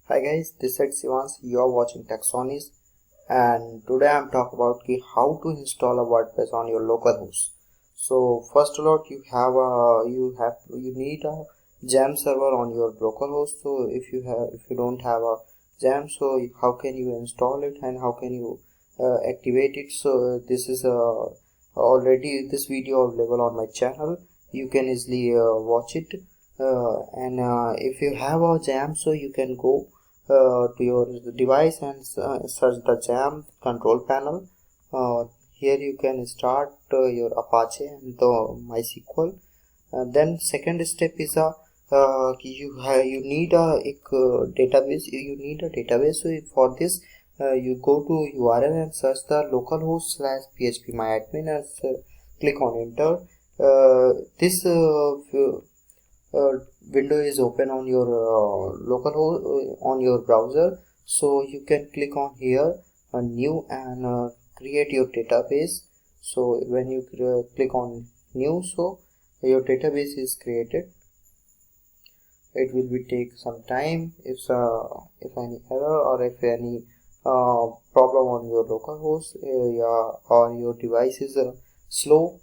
Hi guys, this is Shivansh. You are watching Techsonish, and today I'm talking about how to install a WordPress on your local host. So first of all, you need a jam server on your local host. So if you don't have a jam, so how can you install it and how can you activate it? So this is already this video available on my channel. You can easily watch it. And if you have a jam, so you can go to your device and search the jam control panel. Here you can start your Apache and the MySQL. Then second step is you need a database. You need a database. So for this, you go to URL and search the localhost/phpMyAdmin and click on enter. This window is open on your local host on your browser, so you can click on here new and create your database. So when you click on new, so your database is created. It will be take some time if any error or if any problem on your local host or your device is slow.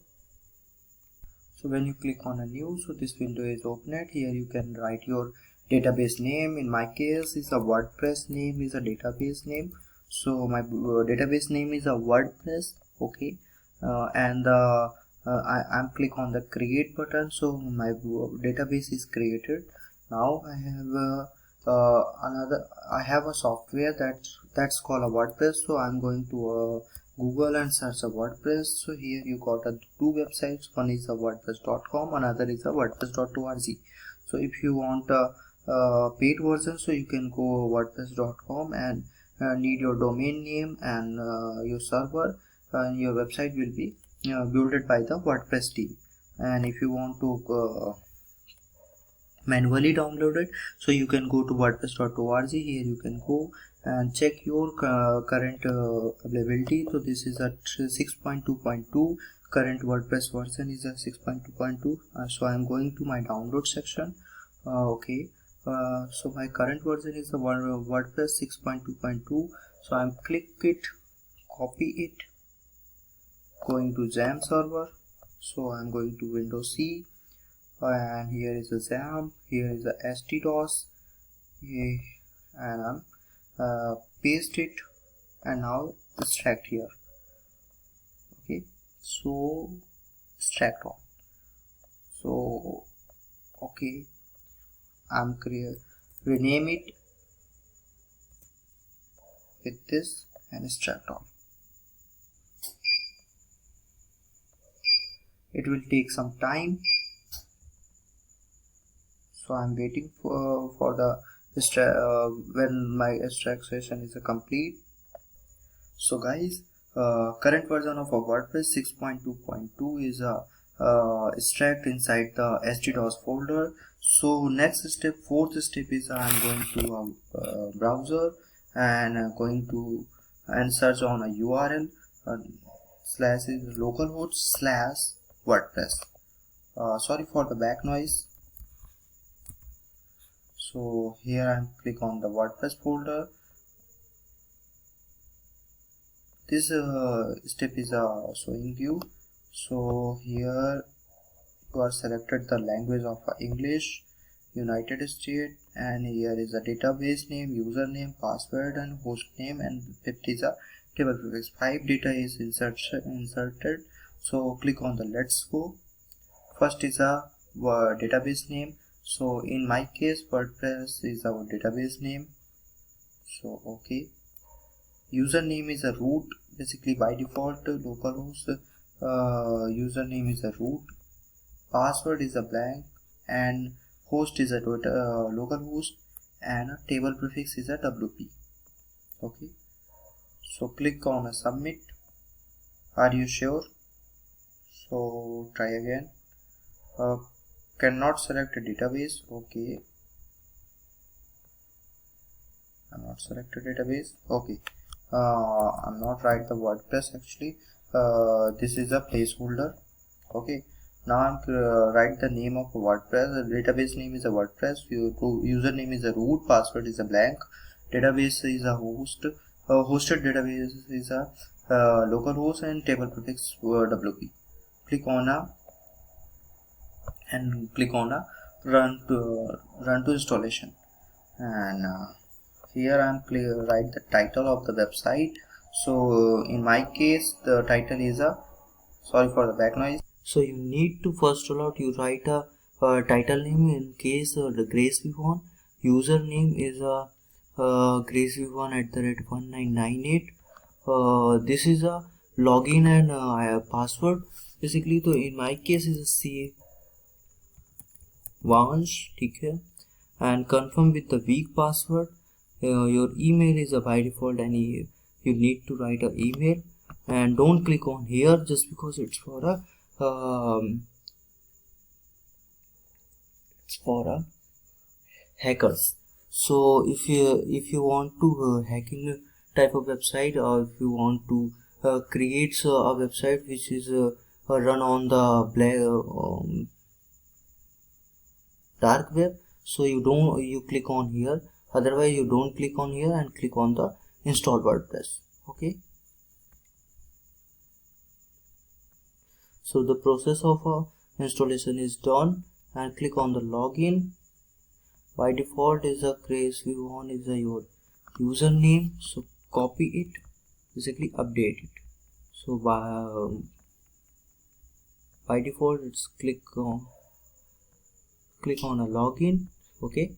So when you click on a new, so this window is opened. Here you can write your database name. In my case is a WordPress name is a database name, so my database name is a WordPress. Okay, and I'm click on the create button, so my database is created. Now I have a software that's called a WordPress, so I'm going to Google and search a WordPress. So here you got two websites. One is a wordpress.com, another is a wordpress.org. so if you want a paid version, so you can go wordpress.com and need your domain name and your server, and your website will be built by the WordPress team. And if you want to manually download it, so you can go to wordpress.org. Here you can go and check your current availability. So this is at 6.2.2. current WordPress version is a 6.2.2. So I'm going to my download section. Okay, so my current version is the WordPress 6.2.2. so I'm click it, copy it, going to jam server. So I'm going to Windows C, and here is a jam, here is a htdos, and I'm paste it and now extract here. Okay, so extract all. So okay, I'm rename it with this and extract all. It will take some time, so I'm waiting for the when my extraction is complete. So guys, current version of a WordPress 6.2.2 is a extract inside the htdos folder. So next step, fourth step is I'm going to browser and going to and search on a URL slash is localhost slash WordPress. Sorry for the back noise. So here I'm click on the WordPress folder. This step is showing you. So here you are selected the language of English, United States, and here is a database name, username, password, and host name, and fifth is a table prefix. 5 data is inserted. So click on the let's go. First is a database name. So in my case, WordPress is our database name. So okay, username is a root. Basically by default localhost username is a root, password is a blank, and host is a localhost, and a table prefix is a WP. Okay, so click on a submit. Are you sure? So try again. Cannot select a database. Okay, I'm not select a database. Okay, I'm not write the WordPress actually. This is a placeholder. Okay, Now I'm write the name of a WordPress. The database name is a WordPress. Username is a root. Password is a blank. Database is a host. Hosted database is a localhost, and table prefix WP. Click on a run to installation, and here I'm write the title of the website. So in my case the title is a, sorry for the back noise. So you need to first of all you write a title name. In case the Grace V1 username is a Grace V1 @1998. This is a login and password basically. So in my case is a shivansh, okay, and confirm with the weak password. Your email is a by default, and you need to write an email, and don't click on here just because it's for a hackers. So if you want to hacking type of website, or if you want to create a website which is run on the dark web, so you click on here. Otherwise you don't click on here and click on the install WordPress. Okay, so the process of installation is done, and click on the login. By default is a Grace V1 is your username, so copy it, basically update it. So by default it's click on a login. Okay,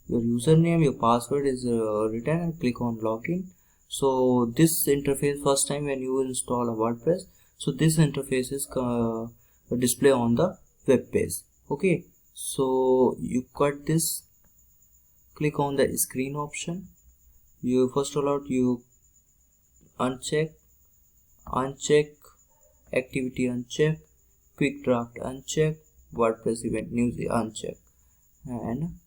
your username, your password is written, and click on login. So this interface, first time when you install a WordPress, so this interface is display on the web page. Okay, so you cut this, click on the screen option. You first of all you uncheck activity, uncheck quick draft, uncheck WordPress event news, uncheck, and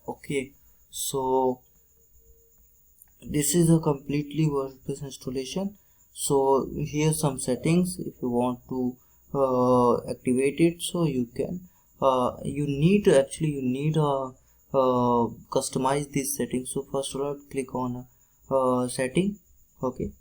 okay, so this is a completely WordPress installation. So here some settings. If you want to activate it, so you can you need to customize these settings. So first of all click on setting. Okay,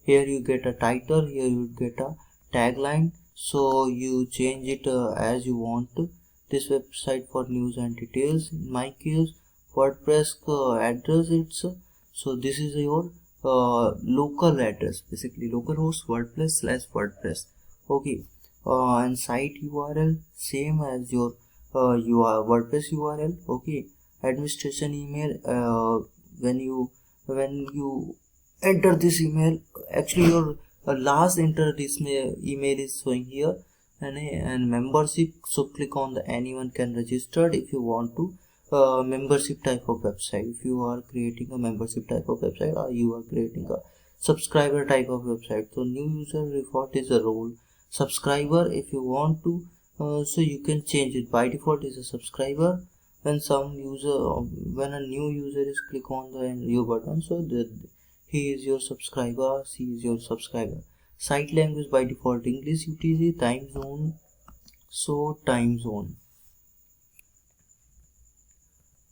here you get a title, here you get a tagline, so you change it as you want to. This website for news and details. In my case WordPress address, it's so this is your local address, basically localhost WordPress/WordPress. Okay, and site URL same as your WordPress URL. Okay, administration email, when you enter this email, actually your last enter this email is showing here, and membership, so click on the anyone can register if you want to membership type of website. If you are creating a membership type of website, or you are creating a subscriber type of website, so new user default is a role. Subscriber, if you want to so you can change it. By default is a subscriber. When when a new user is click on the new button, so he is your subscriber, she is your subscriber. Site language by default English, UTC, time zone, so time zone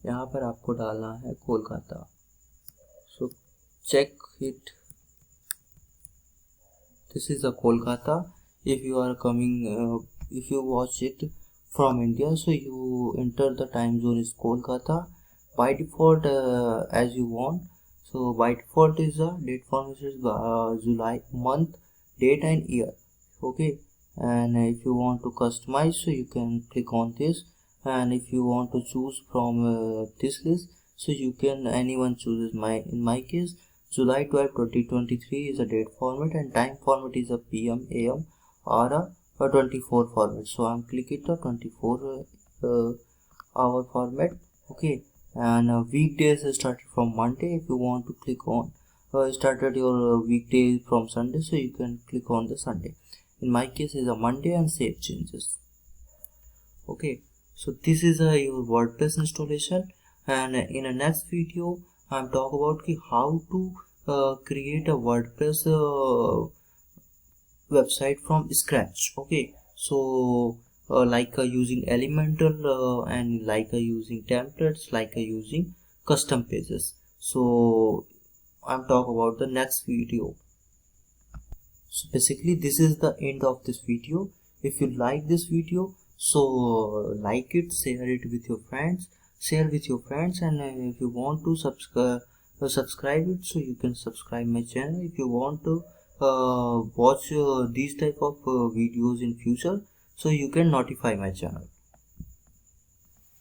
यहाँ पर आपको डालना है Kolkata. So check it. This is a Kolkata. If you are coming, if you watch it from India, so you enter the time zone is Kolkata. By default, as you want. So by default is a date format is July month, date and year. Okay, and if you want to customize, so you can click on this. And if you want to choose from this list, so you can anyone chooses. In my case July 12 2023 is a date format, and time format is a PM AM or a 24 format. So I'm clicking the 24 hour format. Okay, and weekdays started from Monday. If you want to click on started your weekday from Sunday, so you can click on the Sunday. In my case is a Monday, and save changes. Okay, so this is your WordPress installation, and in a next video I'm talk about how to create a WordPress website from scratch. Okay, so using elemental and using templates, using custom pages. So I'm talking about the next video. So basically this is the end of this video. If you like this video, so like it, share it with your friends, and if you want to subscribe it, so you can subscribe my channel. If you want to watch these type of videos in future, so you can notify my channel.